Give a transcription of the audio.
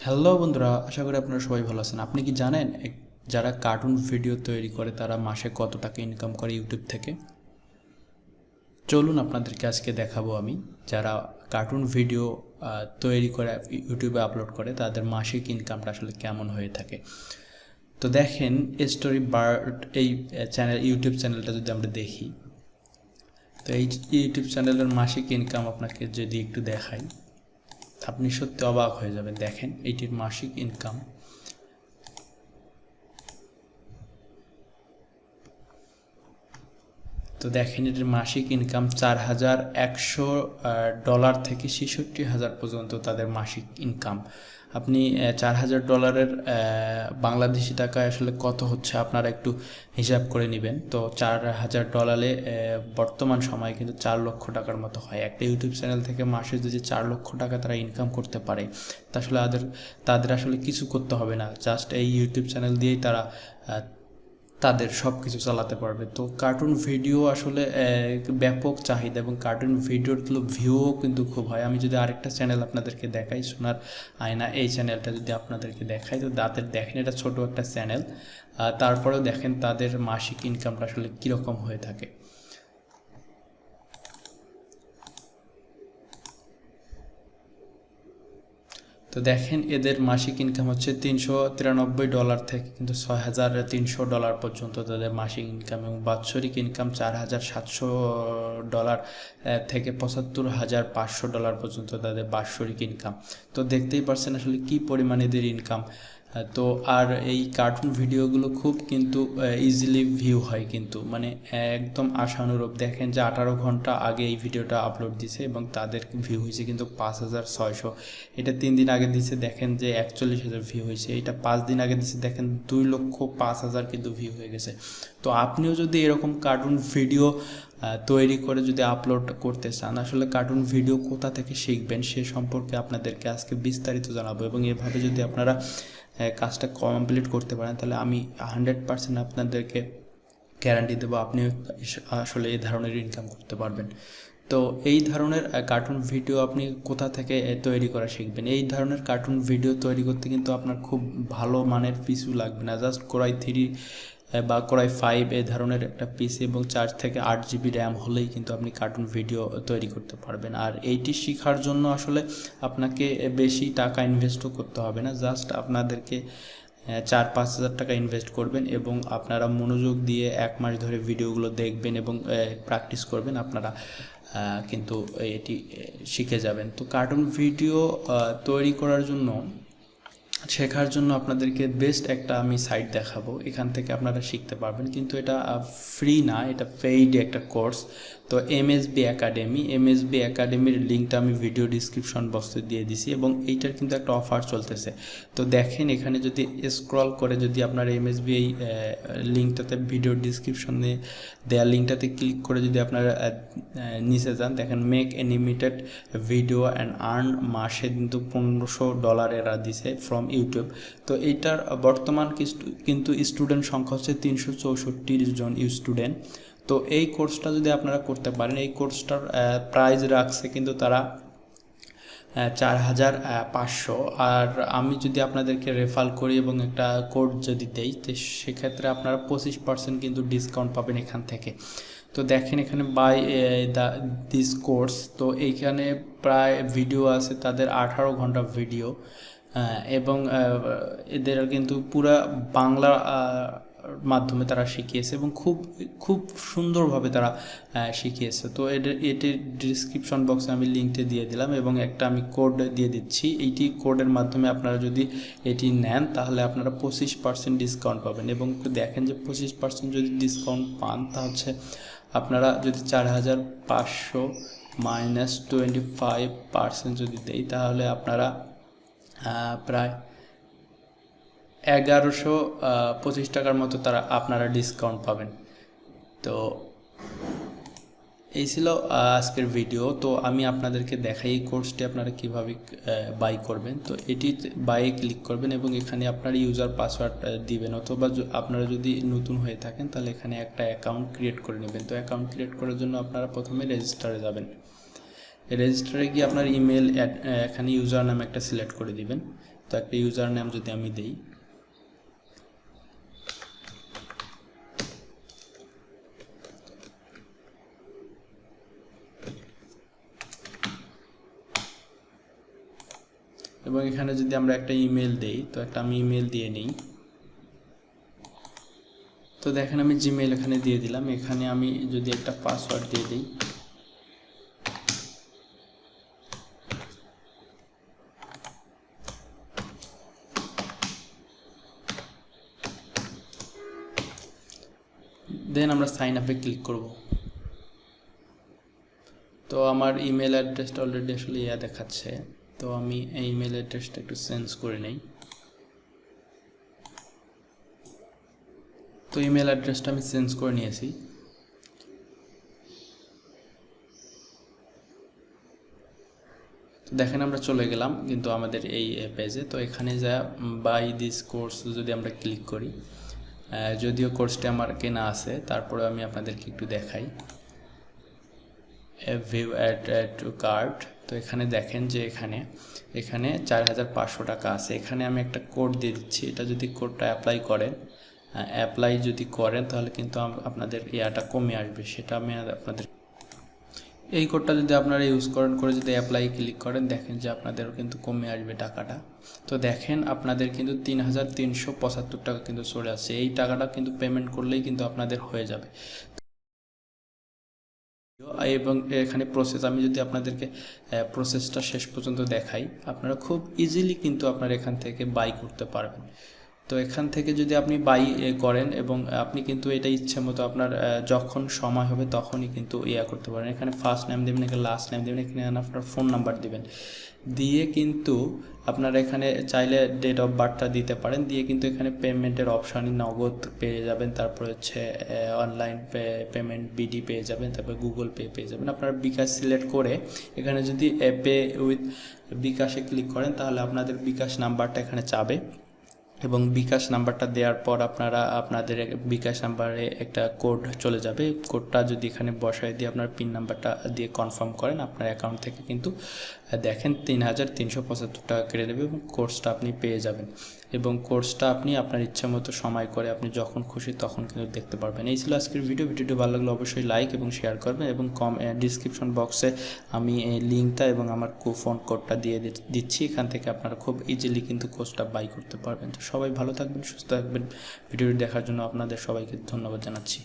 Hello বন্ধুরা, আশা করি আপনারা সবাই ভালো আছেন। আপনি কি জানেন যারা কার্টুন ভিডিও তৈরি করে তারা মাসে কত টাকা ইনকাম করে ইউটিউব থেকে? চলুন আপনাদেরকে আজকে দেখাবো আমি। যারা কার্টুন ভিডিও তৈরি করে ইউটিউবে আপলোড করে তাদের মাসিক ইনকামটা আসলে কেমন হয়ে থাকে। তো দেখেন, স্টোরি বার্ড এই ইউটিউব চ্যানেলটা যদি আমরা দেখি, তো এই ইউটিউব চ্যানেলের মাসিক ইনকাম আপনাকে যদি একটু দেখাই, আপনি সত্যি অবাক হয়ে যাবেন। দেখেন এইটির মাসিক ইনকাম। তো দেখেন এটির মাসিক ইনকাম $4,100 থেকে $66,000 পর্যন্ত তাদের মাসিক ইনকাম। আপনি $4,000 বাংলাদেশি টাকায় আসলে কত হচ্ছে আপনারা একটু হিসাব করে নেবেন। তো $4,000 বর্তমান সময়ে কিন্তু 4 লক্ষ টাকার মতো হয়। একটা ইউটিউব চ্যানেল থেকে মাসে যদি 4 লক্ষ টাকা তারা ইনকাম করতে পারে, তা আসলে তাদের আসলে কিছু করতে হবে না, জাস্ট এই ইউটিউব চ্যানেল দিয়েই তারা তাদের সব কিছু চালাতে পারবে। তো কার্টুন ভিডিও আসলে ব্যাপক চাহিদা, এবং কার্টুন ভিডিওগুলো ভিউও কিন্তু খুব হয়। আমি যদি আরেকটা চ্যানেল আপনাদেরকে দেখাই, সোনার আয়না, এই চ্যানেলটা যদি আপনাদেরকে দেখাই, তো তাদের দেখেন এটা ছোট একটা চ্যানেল, তারপরেও দেখেন তাদের মাসিক ইনকামটা আসলে কীরকম হয়ে থাকে। তো দেখেন এদের মাসিক ইনকাম হচ্ছে $393 থেকে কিন্তু $6,300 পর্যন্ত তাদের মাসিক ইনকাম, এবং বাৎসরিক ইনকাম $4,700 থেকে $75,500 পর্যন্ত তাদের বাৎসরিক ইনকাম। তো দেখতেই পারছেন আসলে কি পরিমাণ এদের ইনকাম। তো আর এই কার্টুন ভিডিওগুলো খুব কিন্তু ইজিলি ভিউ হয়, কিন্তু মানে একদম আশানুরূপ। দেখেন যে 18 ঘন্টা আগে এই ভিডিওটা আপলোড দিছে এবং তাদের ভিউ হয়েছে কিন্তু 5,600। এটা 3 দিন আগে দিছে, দেখেন যে 41,000 ভিউ হয়েছে। এটা 5 দিন আগে দিছে, দেখেন 2,05,000 কিন্তু ভিউ হয়ে গেছে। তো আপনিও যদি এরকম কার্টুন ভিডিও তৈরি করে যদি আপলোড করতে চান, আসলে কার্টুন ভিডিও কোথা থেকে শিখবেন সে সম্পর্কে আপনাদেরকে আজকে বিস্তারিত জানাবো। এবং এভাবে যদি আপনারা কাজটা কমপ্লিট করতে পারেন, তাহলে আমি 100% আপনাদেরকে গ্যারান্টি দেবো আপনি আসলে এই ধরনের ইনকাম করতে পারবেন। তো এই ধরনের কার্টুন ভিডিও আপনি কোথা থেকে তৈরি করা শিখবেন? এই ধরনের কার্টুন ভিডিও তৈরি করতে কিন্তু আপনার খুব ভালো মানের পিসিও লাগবে না, জাস্ট কোরাই 3 বা কোরাই 5 এই ধরনের একটা পিসি এবং 4 থেকে 8 জিবি র্যাম হলেই কিন্তু আপনি কার্টুন ভিডিও তৈরি করতে পারবেন। আর এইটি শেখার জন্য আসলে আপনাকে বেশি টাকা ইনভেস্টও করতে হবে না, জাস্ট আপনাদেরকে 4-5 হাজার টাকা ইনভেস্ট করবেন এবং আপনারা মনোযোগ দিয়ে 1 মাস ধরে ভিডিওগুলো দেখবেন এবং প্র্যাকটিস করবেন, আপনারা কিন্তু এটি শিখে যাবেন। তো কার্টুন ভিডিও তৈরি করার জন্য, শেখার জন্য আপনাদেরকে বেস্ট একটা আমি সাইট দেখাবো, এখান থেকে আপনারা শিখতে পারবেন। কিন্তু এটা ফ্রি না, এটা পেইড একটা কোর্স। তো এমএসবি একাডেমির লিঙ্কটা আমি ভিডিও ডিসক্রিপশন বক্সে দিয়ে দিছি, এবং এইটার কিন্তু একটা অফার চলতেছে। তো দেখেন এখানে যদি স্ক্রল করে যদি আপনার এমএসবি এই লিঙ্কটাতে, ভিডিও ডিসক্রিপশনে দেওয়া লিঙ্কটাতে ক্লিক করে যদি আপনারা নিচে যান, দেখেন make animated video and earn, মাসে কিন্তু $1,500 এরা দিছে ফ্রম ইউটিউব। তো এইটার বর্তমান কিন্তু স্টুডেন্ট সংখ্যা হচ্ছে 364 জন স্টুডেন্ট। তো এই কোর্সটা যদি আপনারা করতে পারেন, এই কোর্সটার প্রাইস রাখছে কিন্তু তারা 4,500। আর আমি যদি আপনাদেরকে রেফার করি এবং একটা কোড যদি দেই, তো সেক্ষেত্রে আপনারা 25% কিন্তু ডিসকাউন্ট পাবেন এখান থেকে। তো দেখেন এখানে বাই দিস কোর্স, তো এইখানে প্রায় ভিডিও আছে তাদের 18 ঘন্টা ভিডিও, এবং এদের কিন্তু পুরা বাংলা মাধ্যমে তারা শিখিয়েছে এবং খুব খুব সুন্দরভাবে তারা শিখিয়েছে। তো এটির ডিসক্রিপশন বক্সে আমি লিঙ্কটা দিয়ে দিলাম এবং একটা আমি কোড দিয়ে দিচ্ছি। এইটি কোডের মাধ্যমে আপনারা যদি এটি নেন, তাহলে আপনারা 25% ডিসকাউন্ট পাবেন। এবং দেখেন যে 25% যদি ডিসকাউন্ট পান, তা হচ্ছে আপনারা যদি 4,500 মাইনাস 25% যদি দেই, তাহলে আপনারা প্রায় 1,125 টাকার মতো আপনারা ডিসকাউন্ট পাবেন। তো এই ছিল আজকের ভিডিও। তো আমি আপনাদেরকে দেখাই এই কোর্সটি আপনারা কিভাবে বাই করবেন। তো এটি বাইয়ে ক্লিক করবেন এবং এখানে আপনার ইউজার পাসওয়ার্ড দিবেন, অথবা আপনারা যদি নতুন হয়ে থাকেন তাহলে এখানে একটা অ্যাকাউন্ট ক্রিয়েট করে নেবেন। তো অ্যাকাউন্ট ক্রিয়েট করার জন্য আপনারা প্রথমে রেজিস্টারে যাবেন। রেজিস্টারে গিয়ে আপনার ইমেল এখানে ইউজার নাম একটা সিলেক্ট করে দিবেন। তো একটা ইউজার নাম যদি আমি দেই, এবং এখানে যদি আমরা একটা ইমেল দেই, তো একটা আমি ইমেল দিয়ে নিই। তো দেখেন আমি জিমেইল এখানে দিয়ে দিলাম। এখানে আমি যদি একটা পাসওয়ার্ড দিয়ে দিই, দেন আমরা সাইন আপে ক্লিক করব। তো আমার ইমেল অ্যাড্রেসটা অলরেডি আসলে দেখাচ্ছে, তো আমি এই ইমেল অ্যাড্রেসটা একটু চেঞ্জ করে নেই। তো ইমেল অ্যাড্রেসটা আমি চেঞ্জ করে নিয়েছি। তো দেখেন আমরা চলে গেলাম কিন্তু আমাদের এই পেজে। তো এখানে যা বাই দিস কোর্স যদি আমরা ক্লিক করি, যদিও কোর্সটি আমার কেনা আছে, তারপরে আমি আপনাদেরকে একটু দেখাই। View add to cart. তো এখানে দেখেন যে এখানে 4500 টাকা আছে। এখানে আমি একটা কোড দিয়ে দিচ্ছি, এটা যদি কোডটা অ্যাপ্লাই যদি করেন তাহলে কিন্তু আপনাদের ইয়াটা কমে আসবে, সেটা আমি আপনাদের এই কোডটা যদি আপনারা ইউজ করে যদি অ্যাপ্লাই ক্লিক করেন, দেখেন যে আপনাদেরও কিন্তু কমে আসবে টাকাটা। তো দেখেন আপনাদের কিন্তু 3375 টাকা কিন্তু চলে আসছে। এই টাকাটা কিন্তু পেমেন্ট করলেই কিন্তু আপনাদের হয়ে যাবে। এবং এখানে প্রসেস আমি যদি আপনাদেরকে প্রসেসটা শেষ পর্যন্ত দেখাই, আপনারা খুব ইজিলি কিন্তু আপনারা এখান থেকে বাই করতে পারবেন। তো এখান থেকে যদি আপনি বাই করেন এবং আপনি কিন্তু এটা ইচ্ছে মতো আপনার যখন সময় হবে তখনই কিন্তু করতে পারেন। এখানে ফার্স্ট নেম দেবেন, এখানে লাস্ট নেম দেবেন, এখানে আপনার ফোন নাম্বার দিবেন, দিয়ে কিন্তু আপনারা এখানে চাইলে ডেট অফ বার্থটা দিতে পারেন, দিয়ে কিন্তু এখানে পেমেন্টের অপশানই নগদ পেয়ে যাবেন, তারপর হচ্ছে অনলাইন পেমেন্ট বিডি পেয়ে যাবেন, তারপর গুগল পে পেয়ে যাবেন। আপনারা বিকাশ সিলেক্ট করে এখানে যদি পে উইথ বিকাশে ক্লিক করেন তাহলে আপনাদের বিকাশ নাম্বারটা এখানে চাবে, এবং বিকাশ নাম্বারটা দেওয়ার পর আপনাদের বিকাশ নাম্বারে একটা কোড চলে যাবে। কোডটা যদি এখানে বসায় দিয়ে আপনার পিন নাম্বারটা দিয়ে কনফার্ম করেন, আপনার অ্যাকাউন্ট থেকে কিন্তু দেখেন 3375 টাকা কেটে নেবে এবং কোর্সটা আপনি পেয়ে যাবেন। এবং কোর্সটা আপনি আপনার ইচ্ছা মতো সময় করে আপনি যখন খুশি তখন কিন্তু দেখতে পারবেন। এই ছিল আজকের ভিডিওটি ভালো লাগলে অবশ্যই লাইক এবং শেয়ার করবেন, এবং ডিসক্রিপশন বক্সে আমি এই লিঙ্কটা এবং আমার কুপন কোডটা দিয়ে দিচ্ছি। এখান থেকে আপনারা খুব ইজিলি কিন্তু কোর্সটা বাই করতে পারবেন। তো সবাই ভালো থাকবেন, সুস্থ থাকবেন। ভিডিওটি দেখার জন্য আপনাদের সবাইকে ধন্যবাদ জানাচ্ছি।